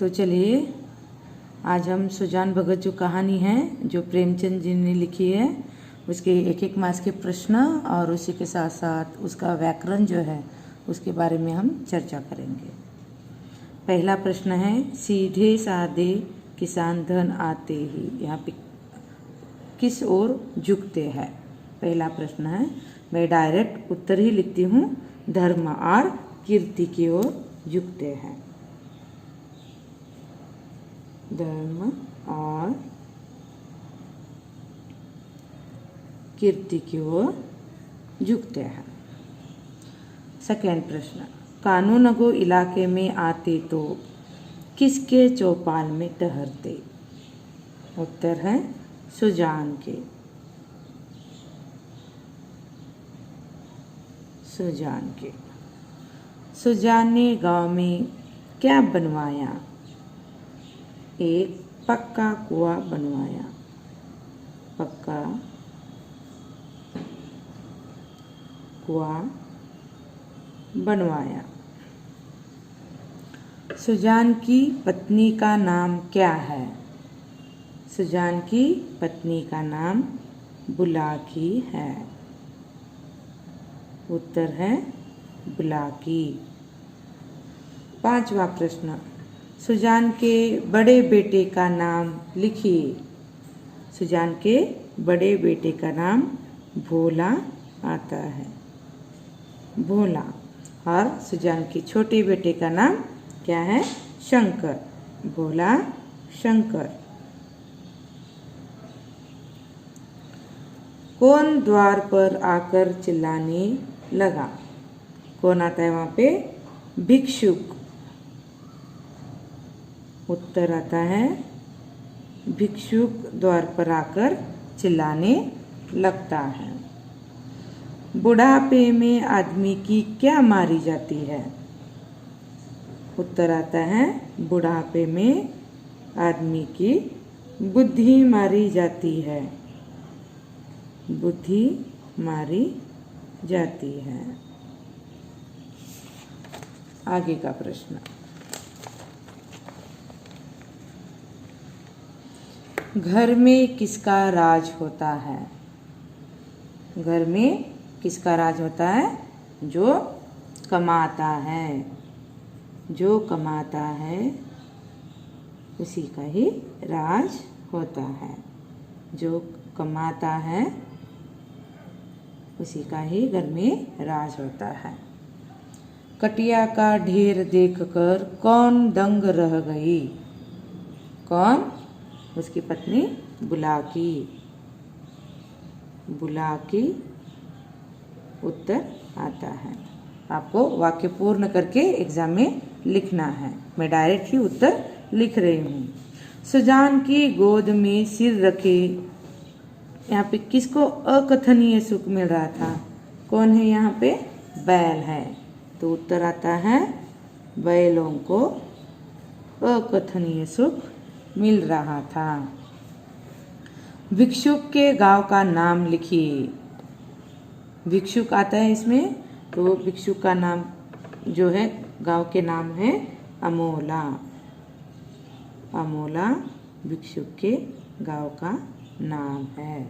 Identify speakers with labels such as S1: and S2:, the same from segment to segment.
S1: तो चलिए आज हम सुजान भगत जो कहानी है जो प्रेमचंद जी ने लिखी है उसके एक एक मास के प्रश्न और उसी के साथ साथ उसका व्याकरण जो है उसके बारे में हम चर्चा करेंगे। पहला प्रश्न है, सीधे साधे किसान धन आते ही यहाँ पे किस ओर झुकते हैं। पहला प्रश्न है, मैं डायरेक्ट उत्तर ही लिखती हूँ, धर्म और कीर्ति की ओर झुकते हैं। धर्म और कीर्ति की ओर झुकते हैं। सेकेंड प्रश्न, कानूनगो इलाके में आते तो किसके चौपाल में ठहरते। उत्तर है सुजान के। सुजान के। सुजान ने गांव में क्या बनवाया। एक पक्का कुआं बनवाया। पक्का कुआं बनवाया। सुजान की पत्नी का नाम क्या है। सुजान की पत्नी का नाम बुलाकी है। उत्तर है बुलाकी। पांचवा प्रश्न, सुजान के बड़े बेटे का नाम लिखिए। सुजान के बड़े बेटे का नाम भोला आता है। भोला। और सुजान के छोटे बेटे का नाम क्या है। शंकर। भोला शंकर। कौन द्वार पर आकर चिल्लाने लगा। कौन आता है वहां पे। भिक्षुक। उत्तर आता है भिक्षुक द्वार पर आकर चिल्लाने लगता है। बुढ़ापे में आदमी की क्या मारी जाती है। उत्तर आता है बुढ़ापे में आदमी की बुद्धि मारी जाती है। बुद्धि मारी जाती है। आगे का प्रश्न, घर में किसका राज होता है। घर में किसका राज होता है। जो कमाता है। जो कमाता है उसी का ही राज होता है। जो कमाता है उसी का ही घर में राज होता है। कटिया का ढेर देखकर कौन दंग रह गई। कौन। उसकी पत्नी बुलाकी। बुलाकी उत्तर आता है। आपको वाक्य पूर्ण करके एग्जाम में लिखना है। मैं डायरेक्ट ही उत्तर लिख रही हूँ। सुजान की गोद में सिर रखे यहाँ पे किसको अकथनीय सुख मिल रहा था। कौन है यहाँ पे। बैल है। तो उत्तर आता है बैलों को अकथनीय सुख मिल रहा था। भिक्षुक के गांव का नाम लिखिए। भिक्षुक आता है इसमें, तो भिक्षुक का नाम जो है गांव के नाम है अमोला। अमोला भिक्षुक के गांव का नाम है।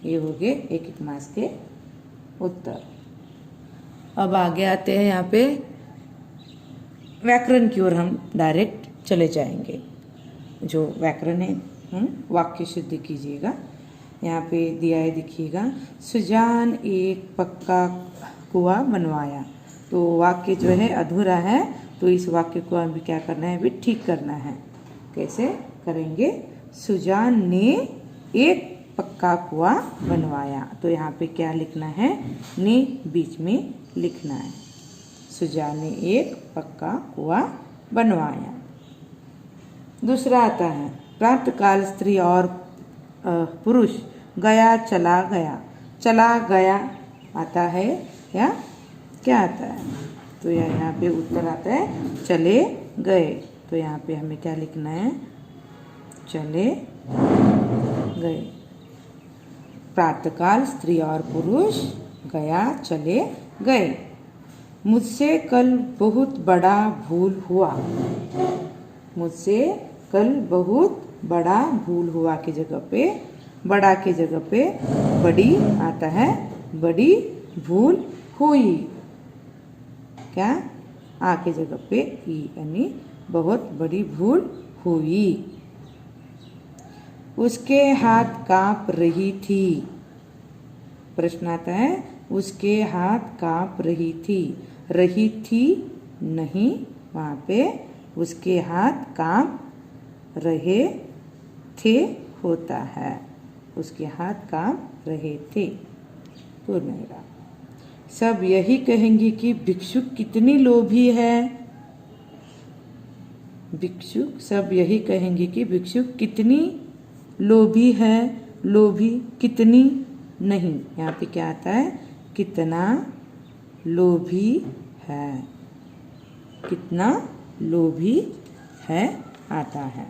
S1: ये हो गए एक एक मास के उत्तर। अब आगे आते हैं यहाँ पे व्याकरण की ओर हम डायरेक्ट चले जाएंगे। जो व्याकरण है वाक्य शुद्ध कीजिएगा। यहाँ पे दिया है देखिएगा, सुजान एक पक्का कुआं बनवाया। तो वाक्य जो है अधूरा है, तो इस वाक्य को हमें क्या करना है अभी ठीक करना है। कैसे करेंगे। सुजान ने एक पक्का कुआं बनवाया। तो यहाँ पे क्या लिखना है। ने बीच में लिखना है। सुजान ने एक पक्का कुआं बनवाया। दूसरा आता है, प्रातःकाल स्त्री और पुरुष गया चला गया। चला गया आता है या क्या आता है। तो यहाँ पे उत्तर आता है चले गए। तो यहाँ पे हमें क्या लिखना है। चले गए। प्रातःकाल स्त्री और पुरुष गया चले गए। मुझसे कल बहुत बड़ा भूल हुआ। मुझसे कल बहुत बड़ा भूल हुआ की जगह पे बड़ा की जगह पे बड़ी आता है। बड़ी भूल हुई। क्या? आ की जगह पे ई यानी बहुत बड़ी भूल हुई। उसके हाथ कांप रही थी। प्रश्न आता है उसके हाथ कांप रही थी। रही थी नहीं, वहाँ पे उसके हाथ कांप रहे थे होता है। उसके हाथ कांप रहे थे पूर्ण विराम। सब यही कहेंगे कि भिक्षुक कितनी लोभी है। भिक्षुक सब यही कहेंगे कि भिक्षुक कितनी लोभी है। लोभी कितनी नहीं, यहाँ पे क्या आता है? कितना लोभी है। कितना लोभी है आता है।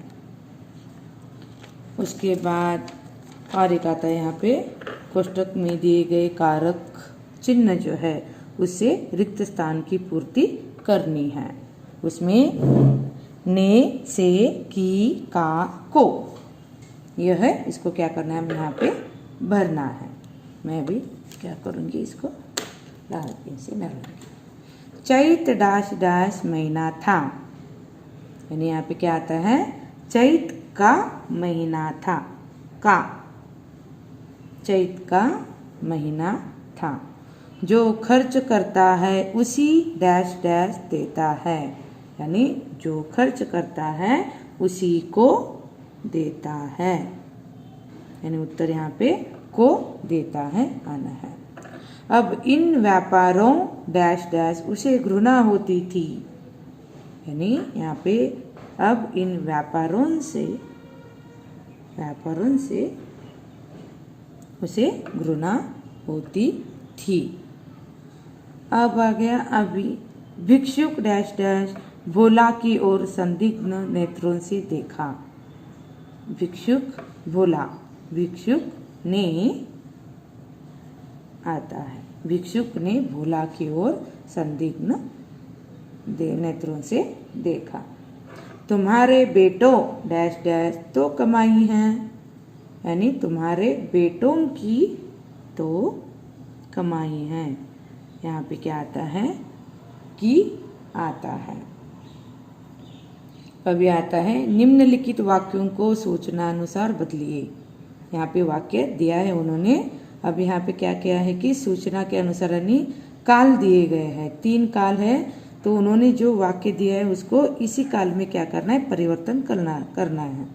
S1: उसके बाद और एक आता है यहाँ पे कोष्टक में दिए गए कारक चिन्ह जो है उससे रिक्त स्थान की पूर्ति करनी है। उसमें ने, से, की, का, को यह है। इसको क्या करना है? हम यहाँ पे भरना है। मैं भी क्या करूँगी? इसको लाल पेन से भरूँगी। चैत डैश डैश महीना था। यानी यहाँ पे क्या आता है? चैत का महीना था। का चैत का महीना था। जो खर्च करता है उसी डैश डैश देता है। यानी जो खर्च करता है उसी को देता है। यानी उत्तर यहाँ पे को देता है आना है। अब इन व्यापारों डैश डैश उसे घृणा होती थी। यानी यहाँ पे अब इन व्यापारों से उसे घृणा होती थी। अब आ गया अभी भिक्षुक डैश डैश भोला की ओर संदिग्ध नेत्रों से देखा। भिक्षुक भोला, भिक्षुक ने आता है। भिक्षुक ने भोला की ओर संदिग्ध नेत्रों से देखा। तुम्हारे बेटों डैश डैश तो कमाई हैं। यानी तुम्हारे बेटों की तो कमाई है। यहाँ पे क्या आता है? कि आता है। अभी आता है निम्नलिखित वाक्यों को सूचनानुसार बदलिए। यहाँ पे वाक्य दिया है उन्होंने। अब यहाँ पे क्या किया है कि सूचना के अनुसार यानी काल दिए गए हैं। 3 काल है तो उन्होंने जो वाक्य दिया है उसको इसी काल में क्या करना है? परिवर्तन करना है।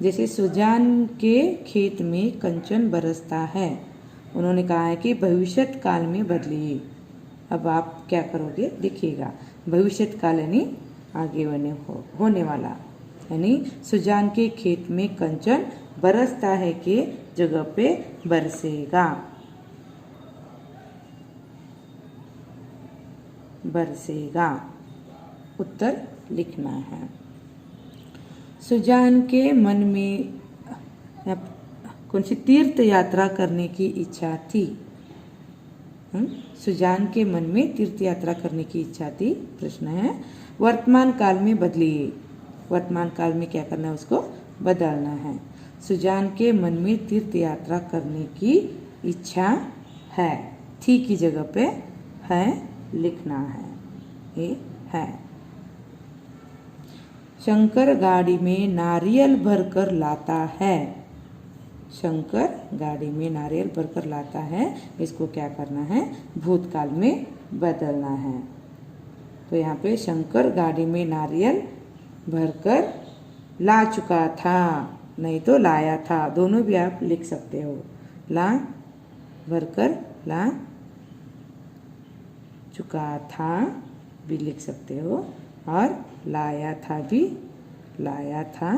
S1: जैसे सुजान के खेत में कंचन बरसता है। उन्होंने कहा है कि भविष्यत काल में बदलिए। अब आप क्या करोगे? देखिएगा भविष्यत काल यानी आगे होने वाला। यानी सुजान के खेत में कंचन बरसता है के जगह पे बरसेगा। बरसेगा उत्तर लिखना है। सुजान के मन में कौन सी तीर्थ यात्रा करने की इच्छा थी? सुजान के मन में तीर्थ यात्रा करने की इच्छा थी। प्रश्न है वर्तमान काल में बदलिए। वर्तमान काल में क्या करना है? उसको बदलना है। सुजान के मन में तीर्थ यात्रा करने की इच्छा है। थी की जगह पे है लिखना है। ये है। शंकर गाड़ी में नारियल भरकर लाता है। शंकर गाड़ी में नारियल भरकर लाता है। इसको क्या करना है? भूतकाल में बदलना है। तो यहाँ पे शंकर गाड़ी में नारियल भरकर ला चुका था, नहीं तो लाया था। दोनों भी आप लिख सकते हो। ला भरकर ला चुका था भी लिख सकते हो और लाया था भी, लाया था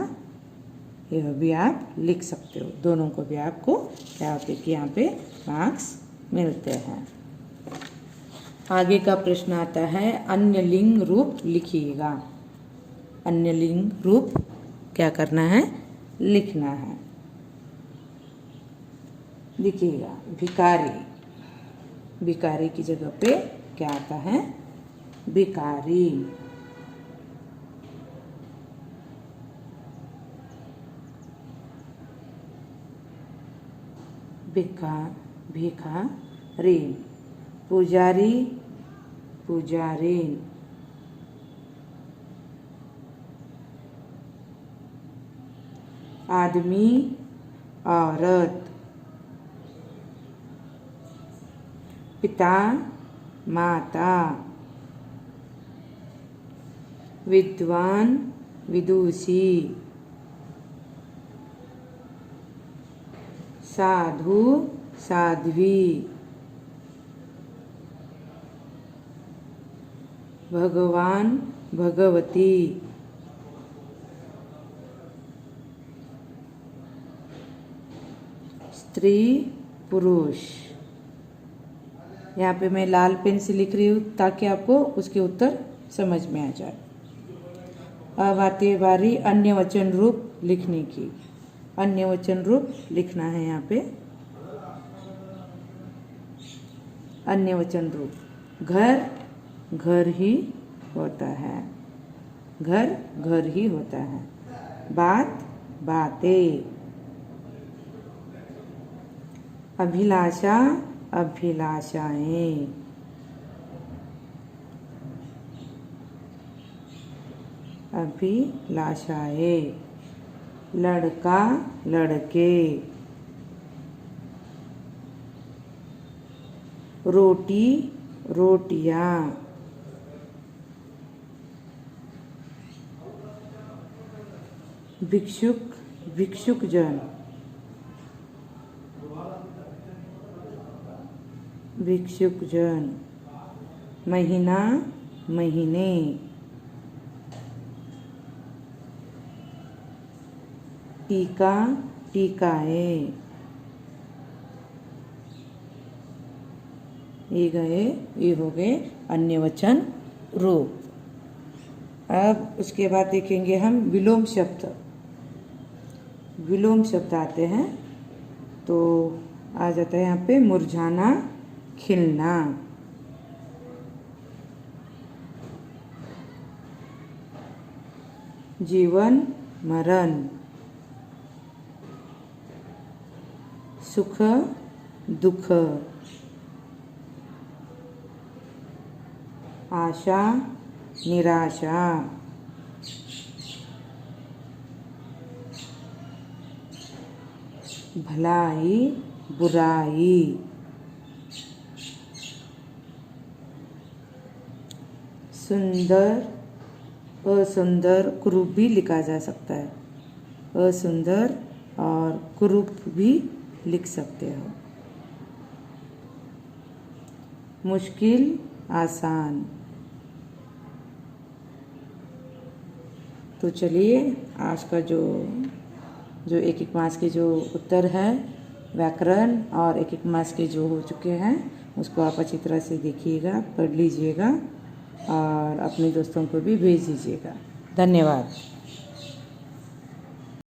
S1: यह भी आप लिख सकते हो। दोनों को भी आपको क्या होते कि यहाँ पे मार्क्स मिलते हैं। आगे का प्रश्न आता है अन्य लिंग रूप लिखिएगा। अन्य लिंग रूप क्या करना है? लिखना है। लिखिएगा भिखारी। भिखारी की जगह पे क्या आता है? भिखारी। भिखारी। पुजारी, पुजारीन। आदमी, औरत। पिता, माता। विद्वान, विदुषी। साधु, साध्वी। भगवान, भगवती। स्त्री, पुरुष। यहाँ पे मैं लाल पेन से लिख रही हूँ ताकि आपको उसके उत्तर समझ में आ जाए। अब आती है बारी अन्य वचन रूप लिखने की। अन्य वचन रूप लिखना है यहाँ पे। अन्य वचन रूप। घर, घर ही होता है। घर, घर ही होता है। बात, बातें। अभिलाषा, अभिलाषाएं। अभिलाषाएं। लड़का, लड़के। रोटी, रोटियां। भिक्षुक, भिक्षुक जन। भिक्षुक जन। महीना, महीने। टीका, टीकाएं। ये हो गए अन्य वचन रूप। अब उसके बाद देखेंगे हम विलोम शब्द। विलोम शब्द आते हैं तो आ जाता है यहाँ पे मुरझाना, खिलना। जीवन, मरण। सुख, दुख। आशा, निराशा। भलाई, बुराई। सुंदर, असुंदर, कुरूप भी लिखा जा सकता है। असुंदर और कुरूप भी लिख सकते हो। मुश्किल, आसान। तो चलिए आज का जो एक एक मास के जो उत्तर है व्याकरण और एक एक मास के जो हो चुके हैं उसको आप अच्छी तरह से देखिएगा, पढ़ लीजिएगा और अपने दोस्तों को भी भेज दीजिएगा। धन्यवाद।